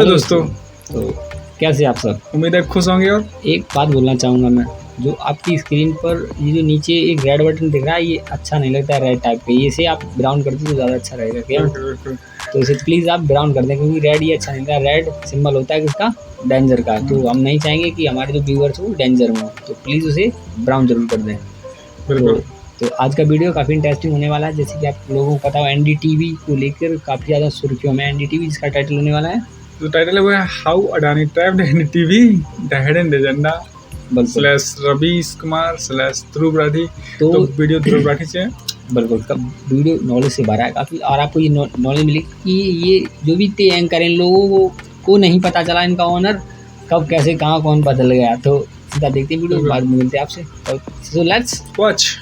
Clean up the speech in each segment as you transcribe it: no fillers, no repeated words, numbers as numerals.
Hello दोस्तों। तो कैसे आप सब? उम्मीद है खुश होंगे। और एक बात बोलना चाहूँगा मैं, जो आपकी स्क्रीन पर ये जो नीचे एक रेड बटन दिख रहा है, ये अच्छा नहीं लगता है रेड टाइप का। ये इसे आप ब्राउन कर दें तो ज़्यादा अच्छा रहेगा क्या? बिल्कुल बिल्कुल तो इसे प्लीज़ आप ब्राउन कर दें, क्योंकि रेड ये अच्छा नहीं लगता। रेड सिंबल होता है किसका? डेंजर का। तो हम नहीं चाहेंगे कि हमारे जो व्यूअर्स हो डेंजर में हो, तो प्लीज़ उसे ब्राउन ज़रूर कर दें। बिल्कुल। तो आज का वीडियो काफ़ी इंटरेस्टिंग होने वाला है। जैसे कि आप लोगों को पता हो, एनडीटीवी को लेकर काफ़ी ज़्यादा सुर्खियों में एनडीटीवी, जिसका टाइटल होने वाला है, तो टाइटल है वो है how Adani trapped NDTV the hidden agenda बिल्कुल। /रवीश कुमार ध्रुव राठी। तो तो वीडियो ध्रुव राठी से है। बिल्कुल, कब वीडियो नॉलेज से भरा है काफ़ी, और आपको ये नॉलेज मिलेगी कि ये जो भी थे एंकर, इन लोगों को नहीं पता चला इनका ऑनर कब, कैसे, कहाँ, कौन बदल गया। तो सीधा देखते हैं वीडियो, बाद में मिलते हैं आपसे। तो लेट्स वॉच।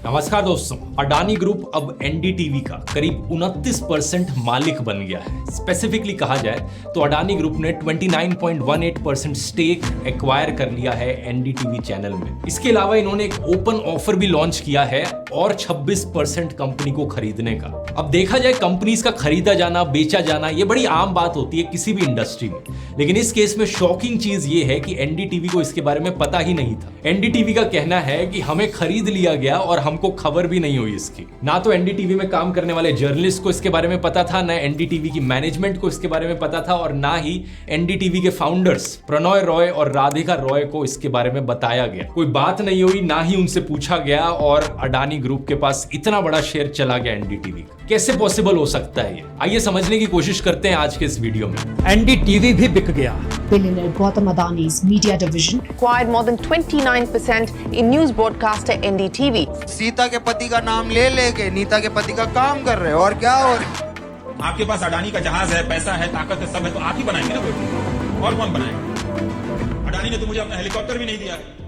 नमस्कार दोस्तों, अडानी ग्रुप अब एनडीटीवी का करीब 29% मालिक बन गया है। स्पेसिफिकली कहा जाए तो अडानी ग्रुप ने 29.18% स्टेक एक्वायर कर लिया है एनडीटीवी चैनल में। इसके अलावा इन्होंने एक ओपन ऑफर भी लॉन्च किया है और 26% कंपनी को खरीदने का। अब देखा जाए, कंपनीज का खरीदा जाना, बेचा जाना, ये बड़ी आम बात होती है किसी भी इंडस्ट्री में। लेकिन इस केस में शॉकिंग चीज ये है कि एनडीटीवी को इसके बारे में पता ही नहीं था। एनडीटीवी का कहना है कि हमें खरीद लिया गया और हमको खबर भी नहीं हुई इसकी। ना तो एनडीटीवी में काम करने वाले जर्नलिस्ट को इसके बारे में पता था, ना एनडीटीवी की मैनेजमेंट को इसके बारे में पता था, और ना ही एनडीटीवी के फाउंडर्स प्रणॉय रॉय और राधिका रॉय को इसके बारे में बताया गया। कोई बात नहीं हुई, ना ही उनसे पूछा गया, और अडानी ग्रुप के पास इतना बड़ा शेयर चला गया एनडीटीवी का। कैसे पॉसिबल हो सकता है ये? आइए समझने की कोशिश करते हैं आज के इस वीडियो में। एनडीटीवी भी बिक गया। Billionaire Gautam Adani's media division acquired more than 29% in news broadcaster NDTV. Sita के पति का नाम ले लेके नीता के पति का काम कर रहे हो, और क्या हो रहा है? आपके पास अडानी का जहाज है, पैसा है, ताकत है, सब है, तो आप ही बनाएंगे ना कोई, और कौन बनाएगा? अडानी ने तो मुझे अपना हेलीकॉप्टर भी नहीं दिया है।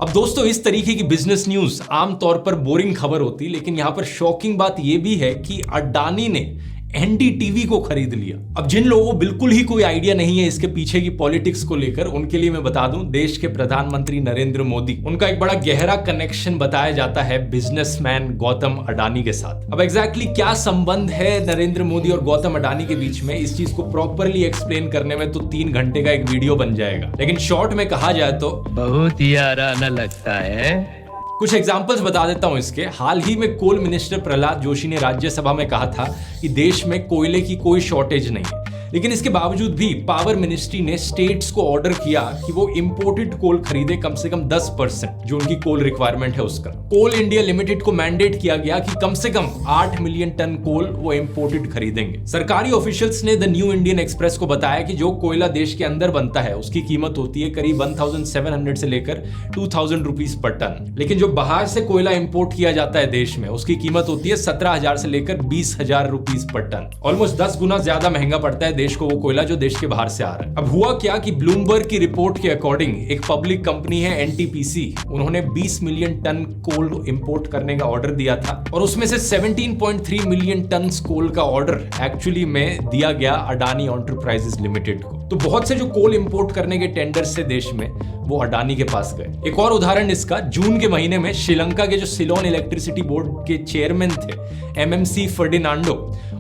अब दोस्तों, इस तरीके की बिजनेस न्यूज आमतौर पर बोरिंग खबर होती, लेकिन यहां पर शॉकिंग बात यह भी है कि अडानी ने एनडीटीवी को खरीद लिया। अब जिन लोगों को बिल्कुल ही कोई आइडिया नहीं है इसके पीछे की पॉलिटिक्स को लेकर, उनके लिए मैं बता दूं, देश के प्रधानमंत्री नरेंद्र मोदी, उनका एक बड़ा गहरा कनेक्शन बताया जाता है बिजनेसमैन गौतम अडानी के साथ। अब एग्जैक्टली क्या संबंध है नरेंद्र मोदी और गौतम अडानी के बीच में, इस चीज को प्रॉपरली एक्सप्लेन करने में तो 3 घंटे का एक वीडियो बन जाएगा। लेकिन शॉर्ट में कहा जाए तो बहुत ही आराना लगता है। कुछ एग्जाम्पल्स बता देता हूं इसके। हाल ही में कोल मिनिस्टर प्रहलाद जोशी ने राज्यसभा में कहा था कि देश में कोयले की कोई शॉर्टेज नहीं है, लेकिन इसके बावजूद भी पावर मिनिस्ट्री ने स्टेट्स को ऑर्डर किया कि वो इंपोर्टेड कोल खरीदे कम से कम 10%, जो उनकी कोल रिक्वायरमेंट है उसका। कोल इंडिया लिमिटेड को मैंडेट किया गया कि कम से कम 8 मिलियन टन कोल वो इंपोर्टेड खरीदेंगे। सरकारी ऑफिशियल्स ने द न्यू इंडियन एक्सप्रेस को बताया कि जो कोयला देश के अंदर बनता है उसकी कीमत होती है करीब 1700 से लेकर 2000 रुपीज पर टन, लेकिन जो बाहर से कोयला इंपोर्ट किया जाता है देश में, उसकी कीमत होती है 17,000 से लेकर 20,000 रुपीज पर टन। ऑलमोस्ट 10 गुना ज्यादा महंगा पड़ता है देश को वो कोयला जो देश के बाहर से आ रहा है। अब हुआ क्या कि ब्लूमबर्ग की रिपोर्ट के अकॉर्डिंग एक पब्लिक कंपनी है एनटीपीसी, उन्होंने 20 मिलियन टन कोल इंपोर्ट करने का ऑर्डर दिया था, और उसमें से 17.3 मिलियन टन कोल का ऑर्डर एक्चुअली में दिया गया अडानी एंटरप्राइजेस लिमिटेड को। तो बहुत से जो कोल इंपोर्ट करने के टेंडर्स थे देश में, वो अडानी के पास गए। एक और उदाहरण इसका, जून के महीने में श्रीलंका के जो सिलोन इलेक्ट्रिसिटी बोर्ड के चेयरमैन थे एमएमसी फर्डिनांडो,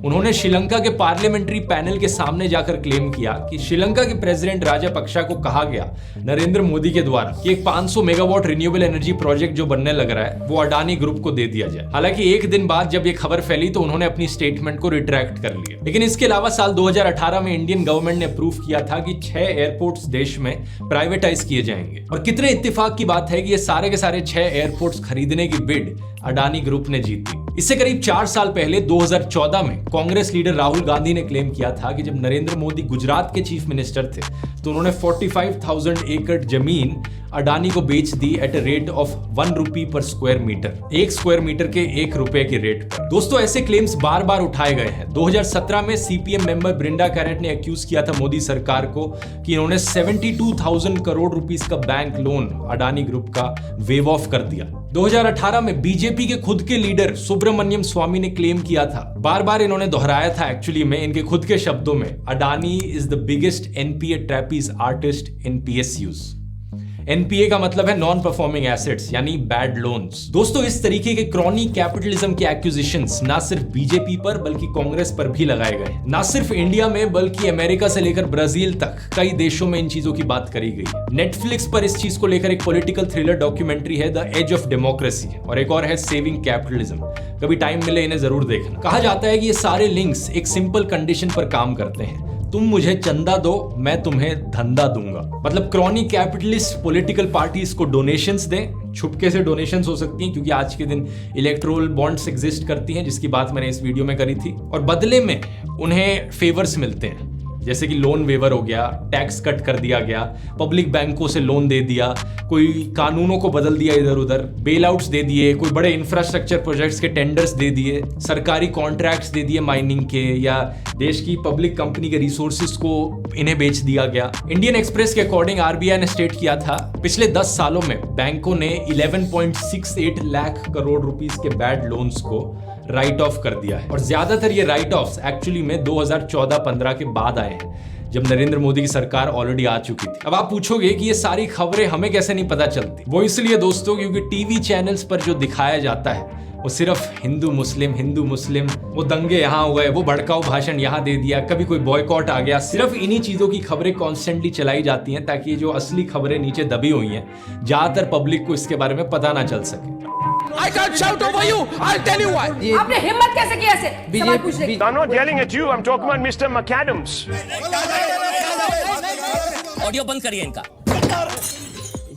उन्होंने श्रीलंका के पार्लियामेंट्री पैनल के सामने जाकर क्लेम किया कि श्रीलंका के प्रेसिडेंट राजापक्सा को कहा गया नरेंद्र मोदी के द्वारा कि एक 500 मेगावाट रिन्यूएबल एनर्जी प्रोजेक्ट जो बनने लग रहा है वो अडानी ग्रुप को दे दिया जाए। हालांकि एक दिन बाद जब ये खबर फैली तो उन्होंने अपनी स्टेटमेंट को रिट्रैक्ट कर लिया। लेकिन इसके अलावा साल 2018 में इंडियन गवर्नमेंट ने अप्रूव किया था कि 6 एयरपोर्ट्स देश में प्राइवेटाइज किए जाएंगे, और कितने इत्तेफाक की बात है कि ये सारे के सारे 6 एयरपोर्ट्स खरीदने की बिड अडानी ग्रुप ने जीती। इससे करीब 4 साल पहले 2014 में कांग्रेस लीडर राहुल गांधी ने क्लेम किया था कि जब नरेंद्र मोदी गुजरात के चीफ मिनिस्टर थे तो उन्होंने 45,000 एकड़ जमीन अडानी को बेच दी एट अ रेट ऑफ 1 रुपी पर स्क्वायर मीटर, 1 स्क्वायर मीटर के 1 रुपए के रेट पर। दोस्तों, ऐसे क्लेम्स बार बार उठाए गए हैं। 2017 में सीपीएम मेंबर ब्रिंडा कैरेट ने एक्यूज किया था मोदी सरकार को कि इन्होंने 72,000 करोड़ रुपीस का बैंक लोन अडानी ग्रुप का वेव ऑफ कर दिया। 2018 में बीजेपी के खुद के लीडर सुब्रमण्यम स्वामी ने क्लेम किया था, बार बार इन्होंने दोहराया था एक्चुअली में इनके खुद के शब्दों में, Adani is the biggest NPA trapeze artist in PSUs. NPA का मतलब है नॉन परफॉर्मिंग एसेट्स यानी बैड लोन्स। दोस्तों, इस तरीके के क्रॉनी कैपिटलिज्म के एक्यूजिशंस ना सिर्फ बीजेपी पर बल्कि कांग्रेस पर भी लगाए गए। ना सिर्फ इंडिया में बल्कि अमेरिका से लेकर ब्राजील तक कई देशों में इन चीजों की बात करी गई। नेटफ्लिक्स पर इस चीज को लेकर एक पॉलिटिकल थ्रिलर डॉक्यूमेंट्री है द एज ऑफ डेमोक्रेसी, और एक और है सेविंग कैपिटलिज्म। कभी टाइम मिले इन्हें जरूर देखना। कहा जाता है कि ये सारे लिंक्स एक सिंपल कंडीशन पर काम करते हैं, तुम मुझे चंदा दो, मैं तुम्हें धंधा दूंगा। मतलब क्रॉनी कैपिटलिस्ट पॉलिटिकल पार्टीज को डोनेशंस दें, छुपके से डोनेशंस हो सकती हैं क्योंकि आज के दिन इलेक्टोरल बॉन्ड्स एग्जिस्ट करती हैं, जिसकी बात मैंने इस वीडियो में करी थी, और बदले में उन्हें फेवर्स मिलते हैं, जैसे कि लोन वेवर हो गया, टैक्स कट कर दिया गया, पब्लिक बैंकों से लोन दे दिया, कोई कानूनों को बदल दिया इधर उधर, बेल आउट्स दे दिए, कोई बड़े इंफ्रास्ट्रक्चर प्रोजेक्ट्स के टेंडर्स दे दिए, सरकारी कॉन्ट्रैक्ट्स दे दिए माइनिंग के, या देश की पब्लिक कंपनी के रिसोर्सेज को इन्हें बेच दिया गया। इंडियन एक्सप्रेस के अकॉर्डिंग आरबीआई ने स्टेट किया था पिछले 10 सालों में बैंकों ने 11.68 लाख करोड़ रुपीस के बैड लोन्स को राइट ऑफ कर दिया है, और ज्यादातर ये राइट ऑफ्स एक्चुअली में 2014-15 के बाद आए हैं, जब नरेंद्र मोदी की सरकार ऑलरेडी आ चुकी थी। अब आप पूछोगे कि ये सारी खबरें हमें कैसे नहीं पता चलती। वो इसलिए दोस्तों क्योंकि टीवी चैनल्स पर जो दिखाया जाता है वो सिर्फ हिंदू मुस्लिम, वो दंगे यहाँ हो गए, वो भड़काऊ भाषण यहाँ दे दिया, कभी कोई बॉयकॉट आ गया, सिर्फ इन्हीं चीजों की खबरें कॉन्स्टेंटली चलाई जाती हैं ताकि जो असली खबरें नीचे दबी हुई हैं ज्यादातर पब्लिक को इसके बारे में पता ना चल सके। I can't shout over you. I'll tell you why. आपने हिम्मत कैसे की ऐसे सवाल पूछने की? I'm not yelling at you. I'm talking about Mr. McAdams. Audio बंद करिए इनका।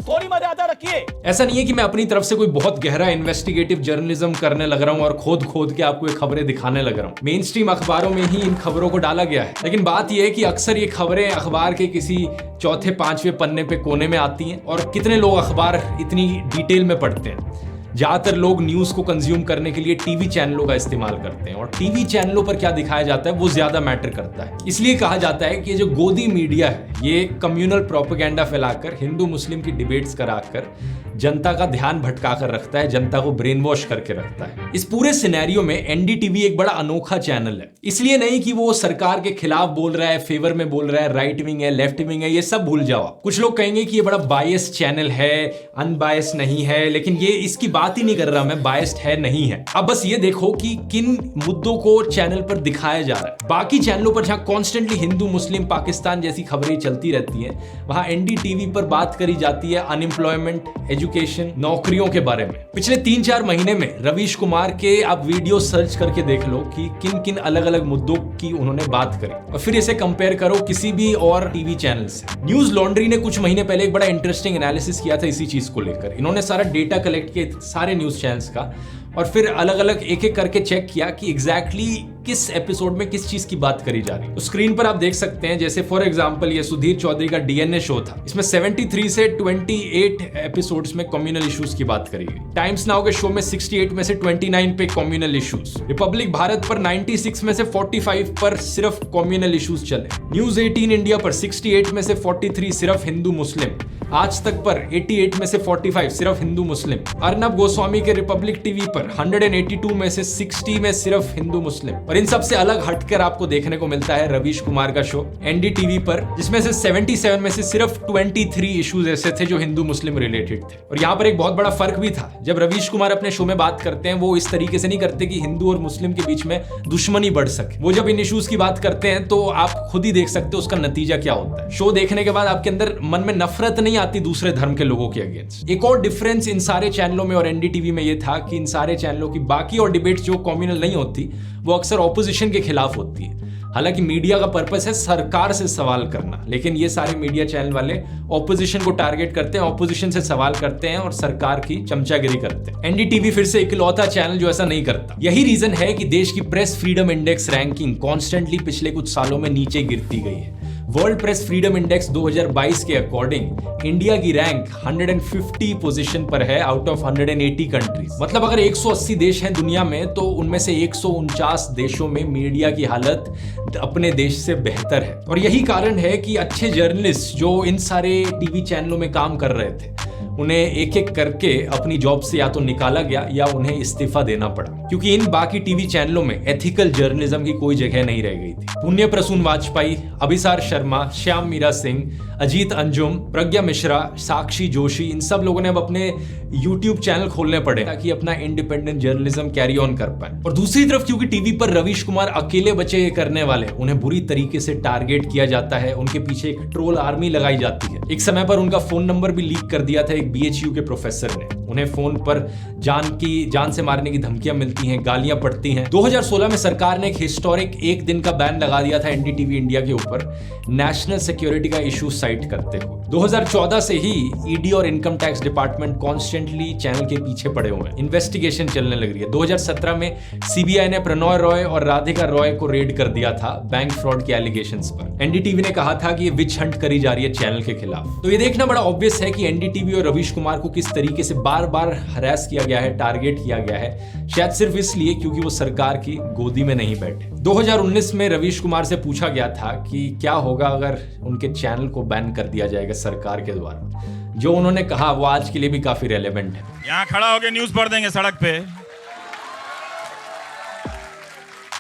थोड़ी मर्यादा रखिए। ऐसा नहीं है कि मैं अपनी तरफ से कोई बहुत गहरा इन्वेस्टिगेटिव जर्नलिज्म करने लग रहा हूं और खोद के आपको ये खबरें दिखाने लग रहा हूं। मेन स्ट्रीम अखबारों में ही इन खबरों को डाला गया है, लेकिन बात यह है कि अक्सर ये खबरें अखबार के किसी चौथे 5वें पन्ने पे कोने में आती हैं, और कितने लोग अखबार इतनी डिटेल में पढ़ते हैं। ज्यादातर लोग न्यूज को कंज्यूम करने के लिए टीवी चैनलों का इस्तेमाल करते हैं, और टीवी चैनलों पर क्या दिखाया जाता है वो ज्यादा मैटर करता है। इसलिए कहा जाता है कि ये जो गोदी मीडिया है ये कम्युनल प्रोपेगेंडा फैलाकर, हिंदू मुस्लिम की डिबेट्स कराकर जनता का ध्यान भटका कर रखता है, जनता को ब्रेन वॉश करके रखता है। इस पूरे सिनेरियो में एनडीटीवी एक बड़ा अनोखा चैनल है। इसलिए नहीं कि वो सरकार के खिलाफ बोल रहा है, फेवर में बोल रहा है, राइट विंग है, लेफ्ट विंग है, ये सब भूल जाओ। कुछ लोग कहेंगे कि ये बड़ा बायस्ड चैनल है, अनबायस्ड नहीं है, लेकिन ये इसकी बात ही नहीं कर रहा मैं, बायस्ड है नहीं है। अब बस ये देखो कि किन मुद्दों को चैनल पर दिखाया जा रहा है। बाकी चैनलों पर जहां कॉन्स्टेंटली हिंदू मुस्लिम पाकिस्तान जैसी खबरें चलती रहती हैं, वहां एनडीटीवी पर बात करी जाती है अनएम्प्लॉयमेंट, एजुकेशन, नौकरियों के बारे में। पिछले 3-4 महीने में रवीश कुमार के आप वीडियो सर्च करके देख लो कि किन किन अलग अलग मुद्दों की उन्होंने बात करी, और फिर इसे कंपेयर करो किसी भी और टीवी चैनल से। न्यूज लॉन्ड्री ने कुछ महीने पहले एक बड़ा इंटरेस्टिंग एनालिसिस किया था इसी चीज को लेकर। इन्होंने सारा डेटा कलेक्ट किया सारे न्यूज चैनल्स का, और फिर अलग अलग एक करके चेक किया कि एग्जैक्टली किस एपिसोड में किस चीज की बात करी जा रही है। तो स्क्रीन पर आप देख सकते हैं, जैसे फॉर एग्जांपल ये सुधीर चौधरी का डीएनए शो था, इसमें 73 से 28 एपिसोड्स में कम्युनल इश्यूज की बात करी गई। टाइम्स नाउ के शो में 68 में से 29 पे कम्युनल इश्यूज। रिपब्लिक भारत पर 96 में से 45 पर सिर्फ कम्युनल इश्यूज चले। न्यूज 18 इंडिया पर 68 में से 43 सिर्फ हिंदू मुस्लिम। आज तक पर 88 में से 45 सिर्फ हिंदू मुस्लिम। अर्नब गोस्वामी के रिपब्लिक टीवी पर 182 में से 60 में सिर्फ हिंदू मुस्लिम। और इन सब से अलग हटकर आपको देखने को मिलता है रवीश कुमार का शो एनडीटीवी पर, जिसमें से 77 में से सिर्फ 23 इश्यूज ऐसे थे जो हिंदू मुस्लिम रिलेटेड थे। और यहाँ पर एक बहुत बड़ा फर्क भी था, जब रवीश कुमार अपने शो में बात करते हैं वो इस तरीके से नहीं करते कि हिंदू और मुस्लिम के बीच में दुश्मनी बढ़ सके। वो जब इन इश्यूज की बात करते हैं तो आप खुद ही देख सकते हो उसका नतीजा क्या होता है। शो देखने के बाद आपके अंदर मन में नफरत नहीं आती दूसरे धर्म के लोगों के अगेंस्ट। एक और डिफरेंस इन सारे चैनलों में और एनडीटीवी में ये था कि इन सारे चैनलों की बाकी और डिबेट्स जो कम्युनल नहीं होती वो अक्सर ऑपोजिशन के खिलाफ होती है। हालांकि मीडिया का पर्पस है सरकार से सवाल करना, लेकिन ये सारे मीडिया चैनल वाले ऑपोजिशन को टारगेट करते हैं, ऑपोजिशन से सवाल करते हैं और सरकार की चमचागिरी करते हैं। एनडीटीवी फिर से इकलौता चैनल जो ऐसा नहीं करता। यही रीजन है कि देश की press freedom index ranking constantly पिछले कुछ सालों में नीचे गिरती गई है। वर्ल्ड प्रेस फ्रीडम इंडेक्स 2022 के अकॉर्डिंग इंडिया की रैंक 150 पोजीशन पर है आउट ऑफ 180 कंट्रीज। मतलब अगर 180 देश हैं दुनिया में तो उनमें से 149 देशों में मीडिया की हालत अपने देश से बेहतर है। और यही कारण है कि अच्छे जर्नलिस्ट जो इन सारे टीवी चैनलों में काम कर रहे थे उन्हें एक एक करके अपनी जॉब से या तो निकाला गया या उन्हें इस्तीफा देना पड़ा, क्योंकि इन बाकी टीवी चैनलों में एथिकल जर्नलिज्म की कोई जगह नहीं रह गई थी। पुण्य प्रसून वाजपेयी, अभिसार शर्मा, श्याम मीरा सिंह, अजीत अंजुम, प्रज्ञा मिश्रा, साक्षी जोशी, इन सब लोगों ने अब अपने YouTube चैनल खोलने पड़े ताकि अपना इंडिपेंडेंट जर्नलिज्म कैरी ऑन कर पाए। और दूसरी तरफ क्योंकि टीवी पर रवीश कुमार अकेले बचे ये करने वाले, उन्हें बुरी तरीके से टारगेट किया जाता है, उनके पीछे एक ट्रोल आर्मी लगाई जाती है। एक समय पर उनका फोन नंबर भी लीक कर दिया था एक BHU के प्रोफेसर ने। उन्हें फोन पर जान से मारने की धमकियां मिलती हैं, गालियां पड़ती हैं। 2016 में सरकार ने एक हिस्टोरिक एक दिन का बैन लगा दिया था NDTV इंडिया के ऊपर नेशनल सिक्योरिटी का इशू साइट करते हुए। 2014 से ही ED और income tax department constantly channel के पीछे पड़े हुए हैं, इन्वेस्टिगेशन चलने लग रही है। 2017 में CBI ने प्रणॉय रॉय और राधिका रॉय को रेड कर दिया था बैंक फ्रॉड के एलिगेशंस पर। NDTV ने कहा था कि ये विच हंट करी जा रही है चैनल के खिलाफ। तो ये देखना बड़ा ऑब्वियस है कि NDTV और रवीश कुमार को किस तरीके से बार बार हरास किया गया है, टारगेट किया गया है, शायद सिर्फ इसलिए क्योंकि वो सरकार की गोदी में नहीं बैठे। 2019 में रवीश कुमार से पूछा गया था कि क्या होगा अगर उनके चैनल को बैन कर दिया जाएगा सरकार के द्वारा। जो उन्होंने कहा वो आज के लिए भी काफी रेलेवेंट है। यहाँ खड़ा होकर न्यूज पढ़ देंगे सड़क पे,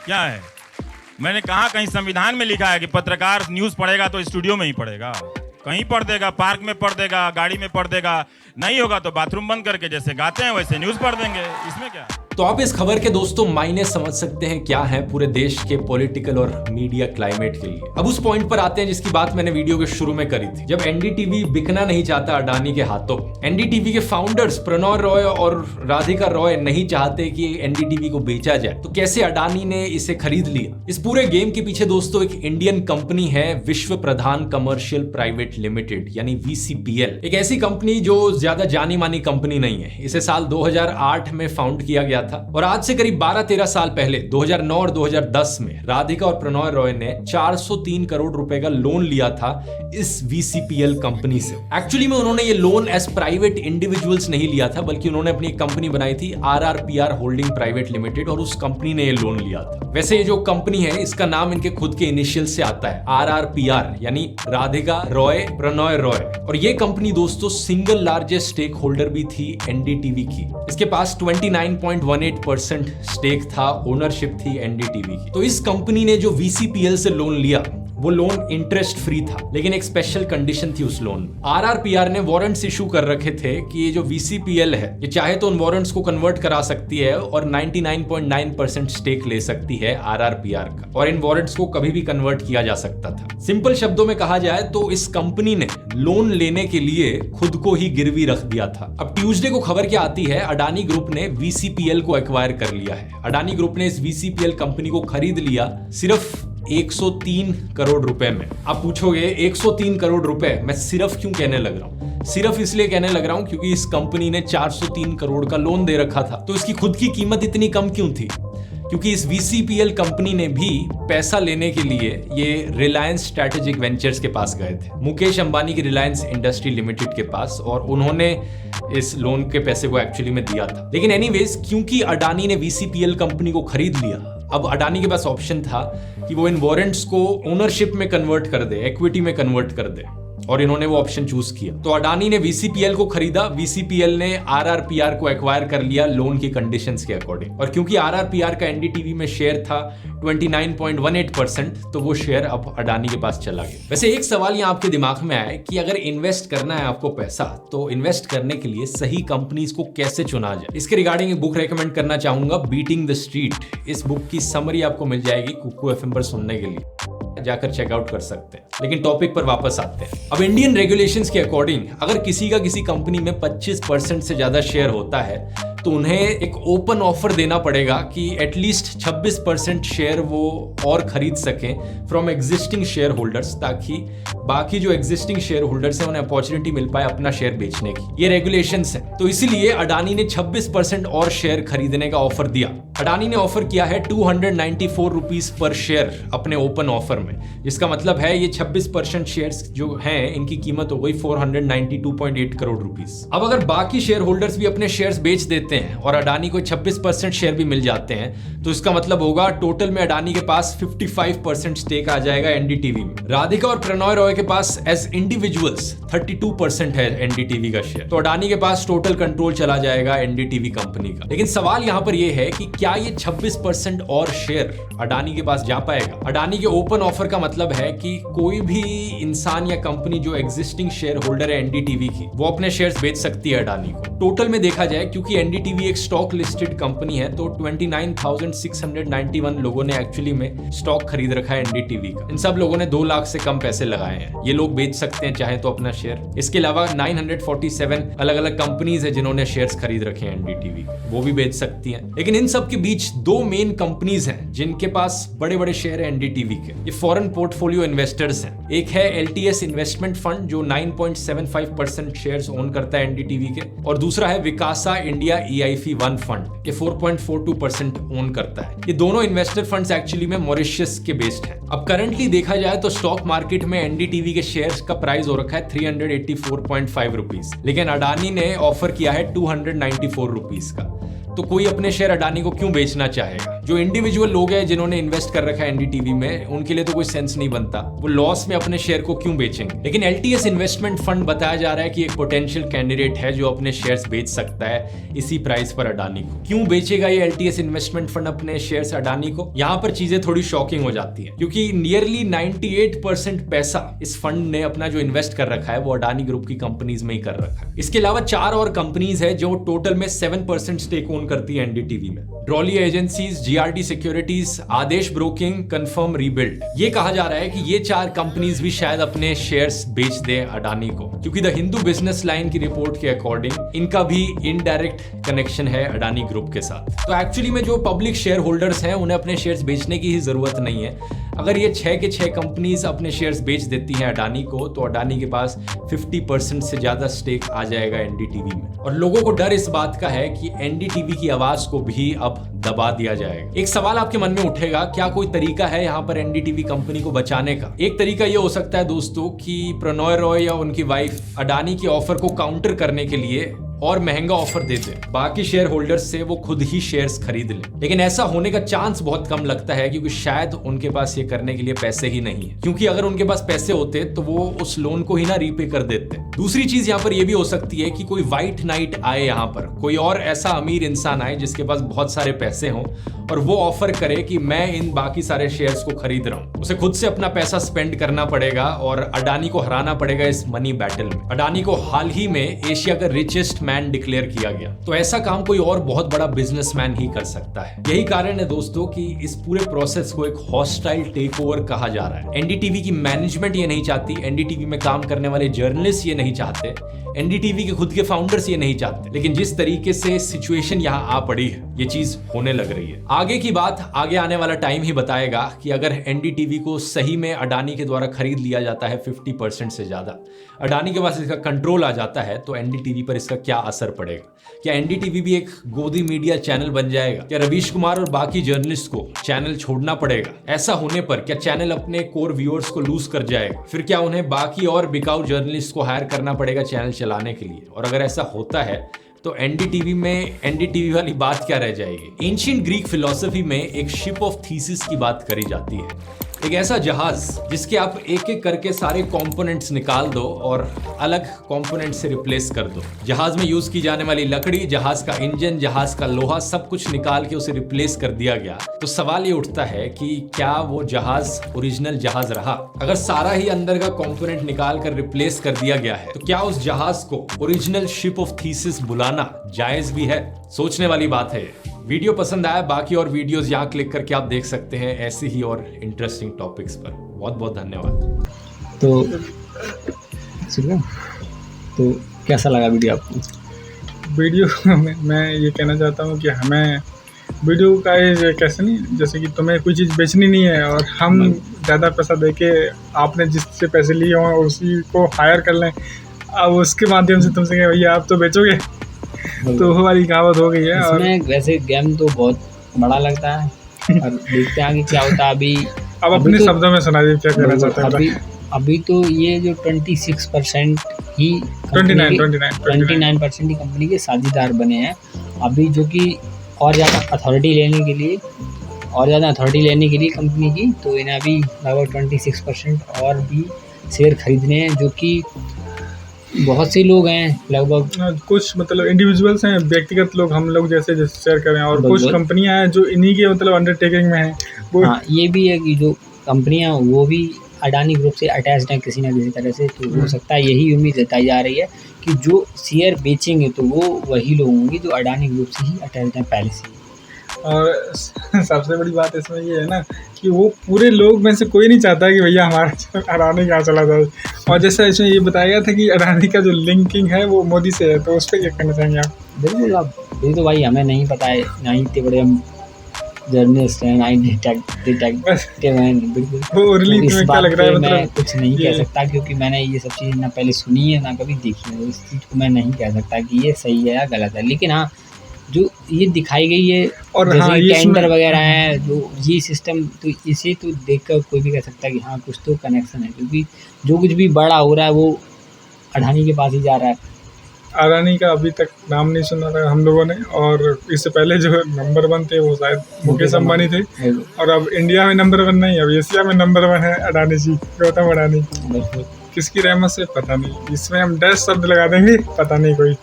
क्या है? मैंने कहा कहीं संविधान में लिखा है कि पत्रकार न्यूज पढ़ेगा तो स्टूडियो में ही पढ़ेगा, कहीं पढ़ देगा, पार्क में पढ़ देगा, गाड़ी में पढ़ देगा, नहीं होगा तो बाथरूम बंद करके जैसे गाते हैं वैसे न्यूज पढ़ देंगे, इसमें क्या? तो आप इस खबर के दोस्तों मायने समझ सकते हैं क्या है पूरे देश के पॉलिटिकल और मीडिया क्लाइमेट के लिए। अब उस पॉइंट पर आते हैं जिसकी बात मैंने वीडियो के शुरू में करी थी। जब NDTV बिकना नहीं चाहता अडानी के हाथों, NDTV के फाउंडर्स प्रणॉय रॉय और राधिका रॉय नहीं चाहते कि NDTV को बेचा जाए, तो कैसे अडानी ने इसे खरीद लिया? इस पूरे गेम के पीछे दोस्तों एक इंडियन कंपनी है, विश्व प्रधान कमर्शियल प्राइवेट लिमिटेड यानी VCPL। एक ऐसी कंपनी जो ज्यादा जानी मानी कंपनी नहीं है। इसे साल 2008 में फाउंड किया गया था और आज से करीब 12-13 साल पहले 2009 और 2010 में राधिका और प्रणॉय रॉय ने 403 करोड़ रुपए का लोन लिया था इस VCPL कंपनी से। एक्चुअली में उन्होंने ये लोन एज प्राइवेट इंडिविजुअल्स नहीं लिया था, बल्कि उन्होंने अपनी एक कंपनी बनाई थी RRPR होल्डिंग प्राइवेट लिमिटेड और उस कंपनी ने ये लोन लिया था। वैसे ये जो कंपनी है इसका नाम इनके खुद के इनिशियल से आता है, RRPR यानी राधिका रॉय प्रणॉय रॉय। और ये कंपनी दोस्तों सिंगल लार्जेस्ट स्टेक होल्डर भी थी NDTV की। इसके पास 29.18% स्टेक था, ओनरशिप थी NDTV की। तो इस कंपनी ने जो VCPL से लोन लिया वो लोन इंटरेस्ट फ्री था, लेकिन एक स्पेशल कंडीशन थी उस लोन में। RRPR ने वारंट्स इशू कर रखे थे कि ये जो VCPL है ये चाहे तो उन वारंट्स को कन्वर्ट करा सकती है और 99.9% स्टेक ले सकती है RRPR का, और इन वारंट्स को कभी भी कन्वर्ट किया जा सकता था। सिंपल शब्दों में कहा जाए तो इस कंपनी ने लोन लेने के लिए खुद को ही गिरवी रख दिया था। अब ट्यूसडे को खबर क्या आती है, अडानी ग्रुप ने VCPL को एक्वायर कर लिया है। अडानी ग्रुप ने इस VCPL कंपनी को खरीद लिया सिर्फ 103 करोड़ रुपए में। आप पूछोगे 103 करोड़ रुपए मैं सिर्फ क्यों कहने लग रहा हूं? सिर्फ इसलिए कहने लग रहा हूं क्योंकि इस कंपनी ने 403 करोड़ का लोन दे रखा था। तो इसकी खुद की कीमत इतनी कम क्यों थी? क्योंकि इस VCPL कंपनी ने भी पैसा लेने के लिए ये रिलायंस स्ट्रैटेजिक वेंचर्स के पास गए थे, मुकेश अंबानी की रिलायंस इंडस्ट्री लिमिटेड के पास, और उन्होंने इस लोन के पैसे को एक्चुअली में दिया था। लेकिन एनीवेज क्योंकि अडानी ने VCPL कंपनी को खरीद लिया, अब अडानी के पास ऑप्शन था कि वो इन वारंट्स को ओनरशिप में कन्वर्ट कर दे, इक्विटी में कन्वर्ट कर दे, और इन्होंने वो ऑप्शन चूज किया। तो अडानी ने VCPL को खरीदा, VCPL ने RRPR को एक्वायर कर लिया लोन की कंडीशंस के अकॉर्डिंग। और क्योंकि RRPR का NDTV में शेयर था 29.18%, तो वो शेयर अब अडानी के पास चला गया। वैसे एक सवाल यहाँ आपके दिमाग में आया कि अगर इन्वेस्ट करना है आपको पैसा, तो इन्वेस्ट करने के लिए सही कंपनीज को कैसे चुना जाए? इसके रिगार्डिंग एक बुक रेकमेंड करना चाहूंगा, बीटिंग द स्ट्रीट। इस बुक की समरी आपको मिल जाएगी कुकू FM पर सुनने के लिए, जाकर चेकआउट कर सकते हैं। लेकिन टॉपिक पर वापस आते हैं। अब इंडियन रेगुलेशंस के अकॉर्डिंग अगर किसी का किसी कंपनी में 25% से ज्यादा शेयर होता है तो उन्हें एक ओपन ऑफर देना पड़ेगा कि एटलीस्ट 26% शेयर वो और खरीद सकें फ्रॉम एग्जिस्टिंग शेयर होल्डर्स, ताकि बाकी जो एग्जिस्टिंग शेयर होल्डर्स हैं उन्हें अपॉर्चुनिटी मिल पाए अपना शेयर बेचने की। ये रेगुलेशंस हैं। तो इसीलिए अडानी ने 26% और शेयर खरीदने का ऑफर दिया। अडानी ने ऑफर किया है 294 रुपीज पर शेयर अपने ओपन ऑफर में, जिसका मतलब है ये 26% शेयर्स जो हैं इनकी कीमत हो गई 492.8 करोड़ रुपीस। अब अगर बाकी शेयर होल्डर्स भी अपने शेयर्स बेच देते बेचते हैं और अडानी को 26% शेयर भी मिल जाते हैं तो इसका मतलब होगा टोटल में अडानी के पास 55% स्टेक आ जाएगा एनडीटीवी में। राधिका और प्रणॉय रॉय के पास एज इंडिविजुअल्स 32% है एनडीटीवी का शेयर, तो अडानी के पास टोटल कंट्रोल चला जाएगा एनडीटीवी कंपनी का। लेकिन सवाल यहां पर यह है कि क्या ये 26% और शेयर अडानी के पास जा पाएगा? अडानी के ओपन ऑफर का मतलब है कि कोई भी इंसान या कंपनी जो एग्जिस्टिंग शेयर होल्डर है एनडीटीवी की, वो अपने शेयर्स बेच सकती है अडानी को। टोटल में देखा जाए, क्योंकि एनडीटीवी एक स्टॉक लिस्टेड कंपनी है, तो 29,691 लोगों ने एक्चुअली में स्टॉक खरीद रखा है एनडीटीवी का। इन सब लोगों ने 2 लाख से कम पैसे लगाए हैं। ये लोग बेच सकते हैं चाहे तो अपना शेयर। इसके अलावा 947 अलग अलग कंपनीज है जिन्होंने शेयर्स खरीद रखे हैं एनडीटीवी, वो भी बेच सकती हैं। लेकिन इन सब के बीच 2 मेन कंपनीज हैं जिनके पास बड़े बड़े शेयर है एनडीटीवी के। ये फॉरेन पोर्टफोलियो इन्वेस्टर्स हैं। एक है एलटीएस इन्वेस्टमेंट फंड जो 9.75% शेयर्स ओन करता है एनडीटीवी के, और दूसरा है विकासा इंडिया EIF 1 फंड, ये 4.42% ओन करता है। ये दोनों इन्वेस्टर फंड्स एक्चुअली में मॉरिशस के बेस्ड हैं। अब करंटली देखा जाए तो स्टॉक मार्केट में एनडीटीवी के शेयर्स का प्राइस हो रखा है 384.5 रुपीज, लेकिन अडानी ने ऑफर किया है 294 रुपीज का। तो कोई अपने शेयर अडानी को क्यों बेचना चाहेगा? जो इंडिविजुअल लोग हैं जिन्होंने इन्वेस्ट कर रखा है एनडीटीवी में, उनके लिए तो कोई सेंस नहीं बनता, वो लॉस में अपने शेयर को क्यों बेचेंगे? लेकिन एलटीएस इन्वेस्टमेंट फंड बताया जा रहा है कि एक पोटेंशियल कैंडिडेट है जो अपने शेयर्स बेच सकता है इसी प्राइस पर अडानी को। क्यों बेचेगा ये एलटीएस इन्वेस्टमेंट फंड अपने शेयर्स अडानी को? यहाँ पर चीजें थोड़ी शॉकिंग हो जाती है, क्योंकि नियरली 98% पैसा इस फंड ने अपना जो इन्वेस्ट कर रखा है वो अडानी ग्रुप की कंपनीज में ही कर रखा है। इसके अलावा 4 और कंपनीज है जो टोटल में 7% स्टेक ओन करती है एनडीटीवी में। ड्रॉली एजेंसीज, जीआरडी सिक्योरिटीज, आदेश ब्रोकिंग, कंफर्म रीबिल्ड। ये कहा जा रहा है कि ये 4 कंपनीज भी शायद अपने शेयर्स बेच दे अडानी को, क्योंकि द हिंदू बिजनेस लाइन की रिपोर्ट के अकॉर्डिंग इनका भी इनडायरेक्ट कनेक्शन है अडानी ग्रुप के साथ। तो एक्चुअली में जो पब्लिक शेयर होल्डर्स हैं उन्हें अपने शेयर्स बेचने की ही जरूरत नहीं है। अगर ये 6 के 6 कंपनीज अपने शेयर्स बेच देती हैं अडानी को, तो अडानी के पास 50% से ज्यादा स्टेक आ जाएगा एनडीटीवी में। और लोगों को डर इस बात का है कि एनडीटीवी की आवाज को भी अब दबा दिया जाएगा। एक सवाल आपके मन में उठेगा, क्या कोई तरीका है यहाँ पर एनडीटीवी कंपनी को बचाने का? एक तरीका ये हो सकता है दोस्तों कि प्रणॉय रॉय या उनकी वाइफ अडानी के ऑफर को काउंटर करने के लिए और महंगा ऑफर दे दे, बाकी शेयर होल्डर्स से वो खुद ही शेयर्स खरीद ले। लेकिन ऐसा होने का चांस बहुत कम लगता है, क्योंकि शायद उनके पास ये करने के लिए पैसे ही नहीं है। क्योंकि अगर उनके पास पैसे होते तो वो उस लोन को ही ना रीपे कर देते। दूसरी चीज यहाँ पर ये भी हो सकती है कि कोई व्हाइट नाइट आए, यहाँ पर कोई और ऐसा अमीर इंसान आए जिसके पास बहुत सारे पैसे हों और वो ऑफर करे कि मैं इन बाकी सारे शेयर्स को खरीद रहा हूं। उसे खुद से अपना पैसा स्पेंड करना पड़ेगा और अडानी को हराना पड़ेगा इस मनी बैटल में। अडानी को हाल ही में एशिया का रिचेस्ट मैन डिक्लेयर किया गया, तो ऐसा काम कोई और बहुत बड़ा बिजनेसमैन ही कर सकता है। यही कारण है दोस्तों कि इस पूरे प्रोसेस को एक हॉस्टाइल टेक ओवर कहा जा रहा है। एनडीटीवी की मैनेजमेंट ये नहीं चाहती, एनडीटीवी में काम करने वाले जर्नलिस्ट ये नहीं चाहते, एनडीटीवी के खुद के फाउंडर्स ये नहीं चाहते, लेकिन जिस तरीके से सिचुएशन यहाँ आ पड़ी है ये चीज होने लग रही है। आगे की बात आगे आने वाला टाइम ही बताएगा कि अगर एनडीटीवी को सही में अडानी के द्वारा खरीद लिया जाता है 50% से ज्यादा, अडानी के पास इसका कंट्रोल आ जाता है, तो एनडीटीवी पर इसका क्या असर पड़ेगा? क्या एनडीटीवी भी एक गोदी मीडिया चैनल बन जाएगा? क्या रवीश कुमार और बाकी जर्नलिस्ट को चैनल छोड़ना पड़ेगा? ऐसा होने पर क्या चैनल अपने कोर व्यूअर्स को लूज कर जाएगा? फिर क्या उन्हें बाकी और बिकाऊ जर्नलिस्ट को हायर करना पड़ेगा चैनल चलाने के लिए? और अगर ऐसा होता है तो एनडीटीवी में एनडीटीवी वाली बात क्या रह जाएगी? एंशिएंट ग्रीक फिलॉसफी में एक शिप ऑफ थीसिस की बात करी जाती है, एक ऐसा जहाज जिसके आप एक एक करके सारे कंपोनेंट्स निकाल दो और अलग कंपोनेंट से रिप्लेस कर दो। जहाज में यूज की जाने वाली लकड़ी, जहाज का इंजन, जहाज का लोहा, सब कुछ निकाल के उसे रिप्लेस कर दिया गया। तो सवाल ये उठता है कि क्या वो जहाज ओरिजिनल जहाज रहा? अगर सारा ही अंदर का कंपोनेंट निकाल कर रिप्लेस कर दिया गया है, तो क्या उस जहाज को ओरिजिनल शिप ऑफ थीसिस बुलाना जायज भी है? सोचने वाली बात है। वीडियो पसंद आया, बाकी और वीडियोस यहाँ क्लिक करके आप देख सकते हैं ऐसी ही और इंटरेस्टिंग टॉपिक्स पर। बहुत बहुत धन्यवाद। तो कैसा लगा वीडियो आपको? वीडियो में मैं ये कहना चाहता हूँ कि हमें वीडियो का ये कैसे नहीं, जैसे कि तुम्हें कोई चीज़ बेचनी नहीं है और हम ज़्यादा पैसा देके आपने जिससे पैसे लिए हों उसी को हायर कर लें, अब उसके माध्यम से तुमसे कहें भैया आप तो बेचोगे, तो वो वाली कहावत हो गई है। और वैसे गेम तो बहुत बड़ा लगता है और देखते हैं कि क्या होता है। अभी अब अपने शब्दों में सुनाइए क्या कहना चाहते हैं। अभी तो ये जो 26% ही 29% ही कंपनी के साझेदार बने हैं अभी जो कि और ज़्यादा अथॉरिटी लेने के लिए कंपनी की, तो इन्हें अभी लगभग 26% और भी शेयर खरीदने हैं, जो कि बहुत से लोग हैं लगभग कुछ मतलब इंडिविजुअल्स हैं, व्यक्तिगत लोग, हम लोग जैसे शेयर करें, और कुछ बिल्कुल। कंपनियां हैं जो इन्हीं के मतलब अंडरटेकिंग में हैं वो। हाँ, ये भी है कि जो कंपनियां वो भी अडानी ग्रुप से अटैच्ड हैं किसी न किसी तरह से, तो हो सकता है यही उम्मीद जताई जा रही है कि जो शेयर बेचेंगे तो वो वही लोग होंगे जो अडानी ग्रुप से ही अटैच्ड हैं पहले से। और सबसे बड़ी बात इसमें ये है ना कि वो पूरे लोग में से कोई नहीं चाहता कि भैया हमारा अडानी कहाँ चला जाए। और जैसा इसमें ये बताया गया था कि अडानी का जो लिंकिंग है वो मोदी से है, तो उस पर क्या कहना चाहेंगे आप? बिल्कुल, अब ये तो भाई हमें नहीं पता है, ना ही इतने बड़े हम जर्नलिस्ट हैं, ना ही डिटेक्टिव हैं, बिल्कुल। वो रिलीज तो इस में क्या बात लग रहा है पे मैं मतलब कुछ नहीं ये कह सकता, क्योंकि मैंने ये सब चीज़ ना पहले सुनी है ना कभी देखी है, तो इस चीज़ को मैं नहीं कह सकता कि ये सही है या गलत है। लेकिन हाँ, जो ये दिखाई गई है और जैसे हाँ, कि ये टेंडर इसमें वगैरह है, जो ये सिस्टम, तो इसे तो देखकर कोई भी कह सकता है कि हाँ कुछ तो कनेक्शन है, क्योंकि जो कुछ भी बड़ा हो रहा है वो अडानी के पास ही जा रहा है। अडानी का अभी तक नाम नहीं सुना था हम लोगों ने, और इससे पहले जो नंबर 1 थे वो शायद मुकेश अंबानी थे, और अब इंडिया में नंबर 1 नहीं, अब एशिया में नंबर 1 है अडानी जी, गौतम अडानी। किसकी रहमत से पता नहीं, इसमें हम डैश शब्द लगा देंगे, पता नहीं कोई।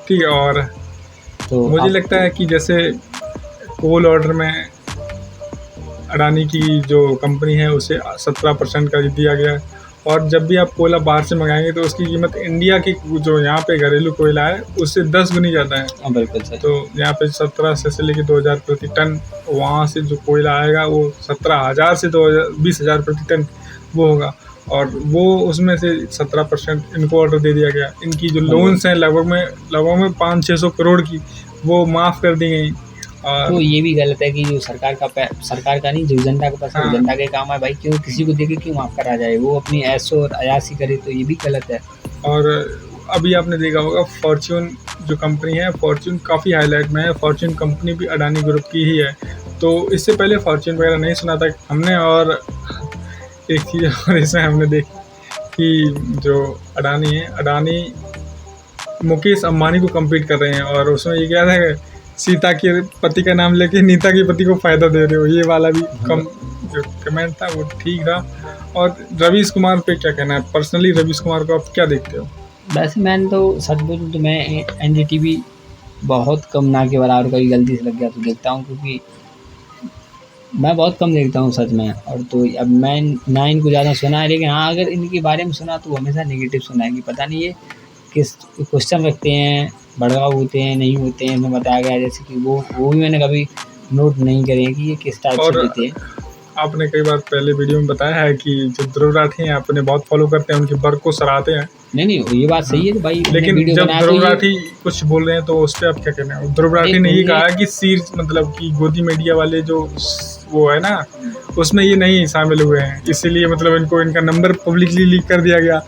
ठीक है, और तो मुझे लगता है कि जैसे कोल ऑर्डर में अडानी की जो कंपनी है उसे 17% का दिया गया है, और जब भी आप कोयला बाहर से मंगाएंगे तो उसकी कीमत इंडिया की जो यहाँ पे घरेलू कोयला है उससे 10 गुनी ज़्यादा है। बिल्कुल सर। तो यहाँ पे 1700 से लेकर 2000 प्रति टन, वहाँ से जो कोयला आएगा वो 17,000 से 20,000 प्रति टन वो होगा, और वो उसमें से 17% इनको ऑर्डर दे दिया गया। इनकी जो लोन्स हैं लगभग में 500-600 करोड़ की, वो माफ़ कर दी गई। तो ये भी गलत है कि जो सरकार का नहीं, जो जनता के पास है, जनता के काम है भाई, क्यों किसी को देके क्यों माफ़ करा जाए, वो अपनी ऐशो और अयाशी करे, तो ये भी गलत है। और अभी आपने देखा होगा फॉर्च्यून जो कंपनी है, फॉर्च्यून काफ़ी हाईलाइट में है, फॉर्च्यून कंपनी भी अडानी ग्रुप की ही है। तो इससे पहले फॉर्च्यून वगैरह नहीं सुना था हमने, और एक चीज़ और इसमें हमने देखी कि जो अडानी है, अडानी मुकेश अंबानी को कम्पीट कर रहे हैं, और उसमें ये क्या था, सीता के पति का नाम लेके नीता के पति को फ़ायदा दे रहे हो, ये वाला भी जो कमेंट था वो ठीक था। और रवीश कुमार पे क्या कहना है? पर्सनली रवीश कुमार को आप क्या देखते हो? वैसे मैंने तो सच बोलूं तो मैं एनडीटीवी बहुत कम, ना के बराबर, कभी गलती से लग गया तो देखता हूं, क्योंकि मैं बहुत कम देखता हूं सच में। और तो अब मैं ना इनको ज़्यादा सुना है, लेकिन हाँ अगर इनके बारे में सुना तो हमेशा नेगेटिव सुना है कि पता नहीं ये किस क्वेश्चन रखते हैं, भड़काऊ होते हैं, नहीं होते हैं। हमें बताया गया जैसे कि वो भी मैंने कभी नोट नहीं करे कि ये किस टाइप से देते हैं। आपने कई बार पहले वीडियो में बताया है कि जो ध्रुव राठी हैं अपने बहुत फॉलो करते हैं, उनके वर्क को सराहते हैं। नहीं ये बात सही है भाई, लेकिन जब ध्रुव राठी कुछ बोल रहे हैं तो उस पर आप क्या कहना है? ध्रुव राठी ने ये कहा कि मतलब कि गोदी मीडिया वाले जो वो है ना, उसमें ये नहीं शामिल हुए हैं, इसीलिए मतलब इनको इनका नंबर पब्लिकली लीक कर दिया गया,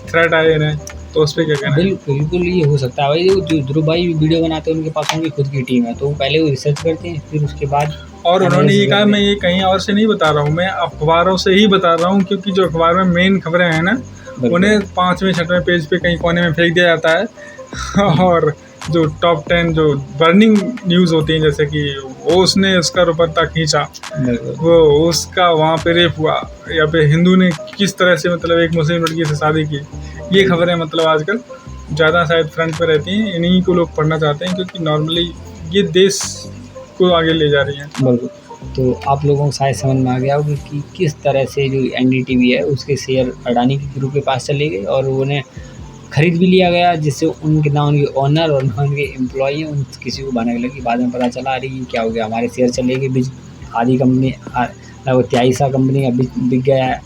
थ्रेट आए इन्हें, तो उस पर क्या कहना है? बिल्कुल ये हो सकता है भाई। जो ध्रुव भाई वीडियो बनाते हैं उनके पास उनकी खुद की टीम है, तो पहले वो रिसर्च करते हैं, फिर उसके बाद। और उन्होंने ये कहा, मैं ये कहीं और से नहीं बता रहा हूँ, मैं अखबारों से ही बता रहा हूँ, क्योंकि जो अखबार में मेन खबरें हैं ना, उन्हें 5वें-6वें पेज पे कहीं कोने में फेंक दिया जाता है, और जो टॉप 10 जो बर्निंग न्यूज़ होती हैं, जैसे कि वो उसने उसका दुपट्टा खींचा, वो उसका वहाँ पे रेप हुआ, या फिर हिंदू ने किस तरह से मतलब एक मुस्लिम लड़की से शादी की, ये खबरें मतलब आजकल ज़्यादा शायद फ्रंट पे रहती हैं, इन्हीं को लोग पढ़ना चाहते हैं, क्योंकि नॉर्मली ये देश को आगे ले जा रही हैं। बिल्कुल। तो आप लोगों को शायद समझ में आ गया होगा कि किस तरह से जो एनडीटीवी है उसके शेयर अडानी के ग्रुप के पास चले गए, और उन्हें खरीद भी लिया गया, जिससे उनके ना उनके ओनर और ना उनके एम्प्लॉई उन किसी को बनाने लगी। बाद में पता चला अरे ये क्या हो गया, हमारे शेयर चले गए, आधी कंपनी लगभग 23 कंपनी का बिक गया है।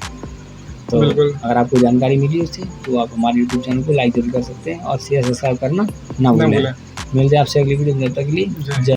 तो अगर आपको जानकारी मिली उससे तो आप हमारे यूट्यूब चैनल को लाइक जरूर कर सकते हैं, और शेयर सब्सक्राइब करना ना भूलें। मिलते हैं आपसे अगली वीडियो में, जब तक के लिए जय।